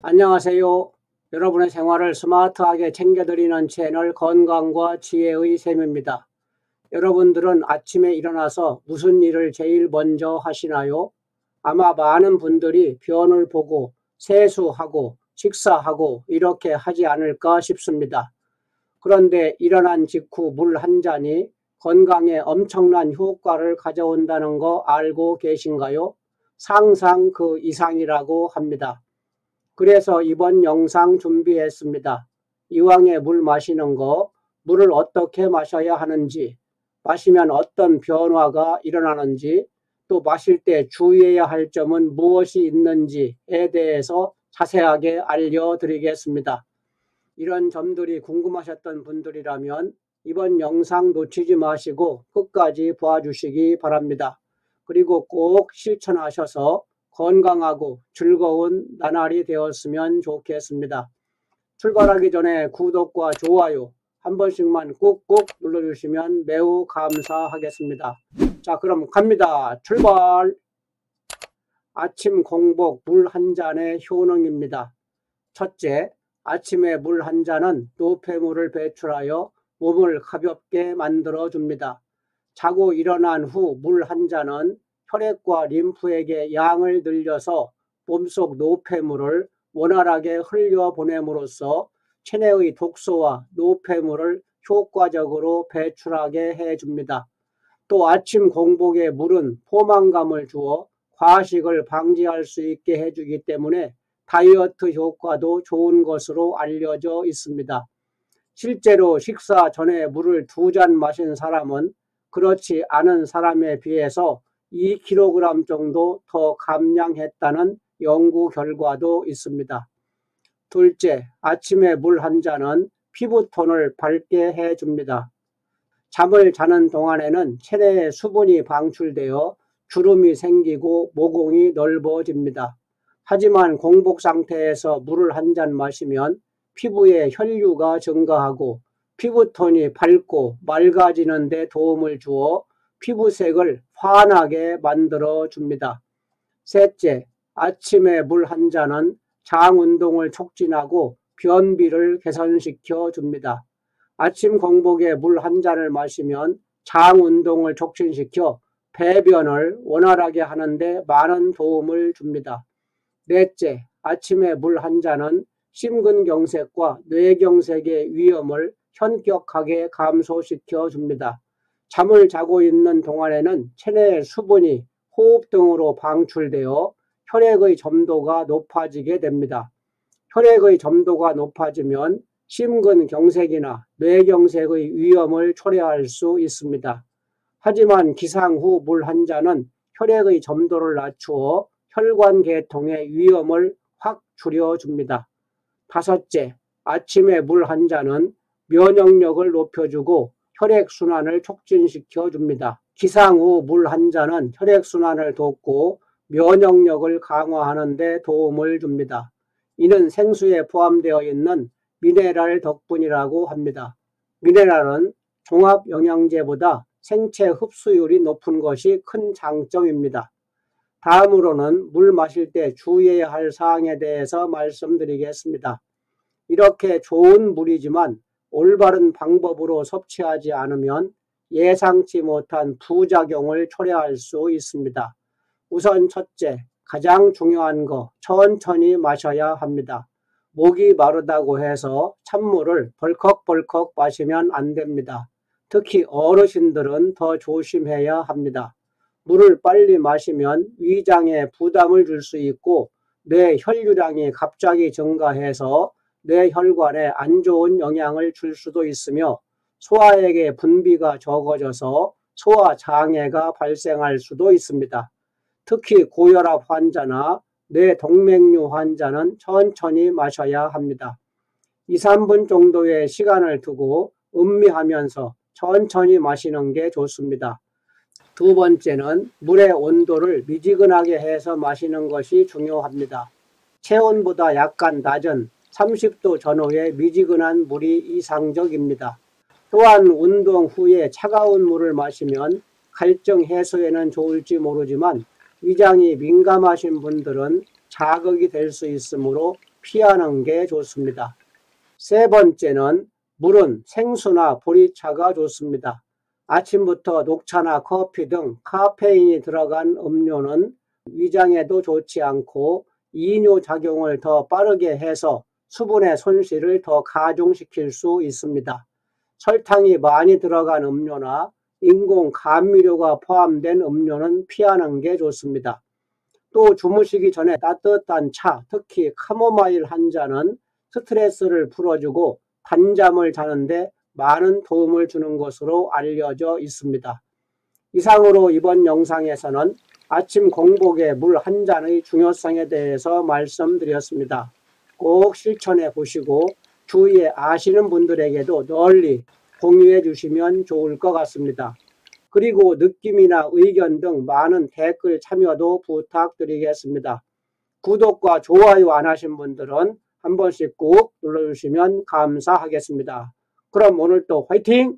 안녕하세요. 여러분의 생활을 스마트하게 챙겨드리는 채널 건강과 지혜의 샘입니다. 여러분들은 아침에 일어나서 무슨 일을 제일 먼저 하시나요? 아마 많은 분들이 변을 보고 세수하고 식사하고 이렇게 하지 않을까 싶습니다. 그런데 일어난 직후 물 한 잔이 건강에 엄청난 효과를 가져온다는 거 알고 계신가요? 상상 그 이상이라고 합니다. 그래서 이번 영상 준비했습니다. 이왕에 물 마시는 거, 물을 어떻게 마셔야 하는지, 마시면 어떤 변화가 일어나는지, 또 마실 때 주의해야 할 점은 무엇이 있는지에 대해서 자세하게 알려드리겠습니다. 이런 점들이 궁금하셨던 분들이라면 이번 영상 놓치지 마시고 끝까지 봐주시기 바랍니다. 그리고 꼭 실천하셔서 건강하고 즐거운 나날이 되었으면 좋겠습니다. 출발하기 전에 구독과 좋아요 한 번씩만 꾹꾹 눌러주시면 매우 감사하겠습니다. 자, 그럼 갑니다. 출발! 아침 공복 물 한 잔의 효능입니다. 첫째, 아침에 물 한 잔은 노폐물을 배출하여 몸을 가볍게 만들어줍니다. 자고 일어난 후 물 한 잔은 혈액과 림프에게 양을 늘려서 몸속 노폐물을 원활하게 흘려보냄으로써 체내의 독소와 노폐물을 효과적으로 배출하게 해줍니다. 또 아침 공복에 물은 포만감을 주어 과식을 방지할 수 있게 해주기 때문에 다이어트 효과도 좋은 것으로 알려져 있습니다. 실제로 식사 전에 물을 2잔 마신 사람은 그렇지 않은 사람에 비해서 2kg 정도 더 감량했다는 연구 결과도 있습니다. 둘째, 아침에 물 한 잔은 피부톤을 밝게 해줍니다. 잠을 자는 동안에는 체내에 수분이 방출되어 주름이 생기고 모공이 넓어집니다. 하지만 공복 상태에서 물을 한 잔 마시면 피부에 혈류가 증가하고 피부톤이 밝고 맑아지는 데 도움을 주어 피부색을 환하게 만들어 줍니다. 셋째, 아침에 물 한 잔은 장 운동을 촉진하고 변비를 개선시켜 줍니다. 아침 공복에 물 한 잔을 마시면 장 운동을 촉진시켜 배변을 원활하게 하는데 많은 도움을 줍니다. 넷째, 아침에 물 한 잔은 심근경색과 뇌경색의 위험을 현격하게 감소시켜 줍니다. 잠을 자고 있는 동안에는 체내의 수분이 호흡 등으로 방출되어 혈액의 점도가 높아지게 됩니다. 혈액의 점도가 높아지면 심근경색이나 뇌경색의 위험을 초래할 수 있습니다. 하지만 기상 후 물 한 잔은 혈액의 점도를 낮추어 혈관 계통의 위험을 확 줄여줍니다. 다섯째, 아침에 물 한 잔은 면역력을 높여주고 혈액순환을 촉진시켜 줍니다. 기상 후 물 한 잔은 혈액순환을 돕고 면역력을 강화하는 데 도움을 줍니다. 이는 생수에 포함되어 있는 미네랄 덕분이라고 합니다. 미네랄은 종합영양제보다 생체 흡수율이 높은 것이 큰 장점입니다. 다음으로는 물 마실 때 주의해야 할 사항에 대해서 말씀드리겠습니다. 이렇게 좋은 물이지만 올바른 방법으로 섭취하지 않으면 예상치 못한 부작용을 초래할 수 있습니다. 우선 첫째, 가장 중요한 거, 천천히 마셔야 합니다. 목이 마르다고 해서 찬물을 벌컥벌컥 마시면 안 됩니다. 특히 어르신들은 더 조심해야 합니다. 물을 빨리 마시면 위장에 부담을 줄 수 있고 뇌 혈류량이 갑자기 증가해서 뇌 혈관에 안 좋은 영향을 줄 수도 있으며 소화액의 분비가 적어져서 소화장애가 발생할 수도 있습니다. 특히 고혈압 환자나 뇌동맥류 환자는 천천히 마셔야 합니다. 2, 3분 정도의 시간을 두고 음미하면서 천천히 마시는 게 좋습니다. 두 번째는 물의 온도를 미지근하게 해서 마시는 것이 중요합니다. 체온보다 약간 낮은 30도 전후의 미지근한 물이 이상적입니다. 또한 운동 후에 차가운 물을 마시면 갈증 해소에는 좋을지 모르지만 위장이 민감하신 분들은 자극이 될 수 있으므로 피하는 게 좋습니다. 세 번째는 물은 생수나 보리차가 좋습니다. 아침부터 녹차나 커피 등 카페인이 들어간 음료는 위장에도 좋지 않고 이뇨작용을 더 빠르게 해서 수분의 손실을 더 가중시킬 수 있습니다. 설탕이 많이 들어간 음료나 인공 감미료가 포함된 음료는 피하는 게 좋습니다. 또 주무시기 전에 따뜻한 차, 특히 카모마일 한 잔은 스트레스를 풀어주고 단잠을 자는데 많은 도움을 주는 것으로 알려져 있습니다. 이상으로 이번 영상에서는 아침 공복에 물 한 잔의 중요성에 대해서 말씀드렸습니다. 꼭 실천해 보시고 주위에 아시는 분들에게도 널리 공유해 주시면 좋을 것 같습니다. 그리고 느낌이나 의견 등 많은 댓글 참여도 부탁드리겠습니다. 구독과 좋아요 안 하신 분들은 한 번씩 꼭 눌러주시면 감사하겠습니다. 그럼 오늘도 화이팅!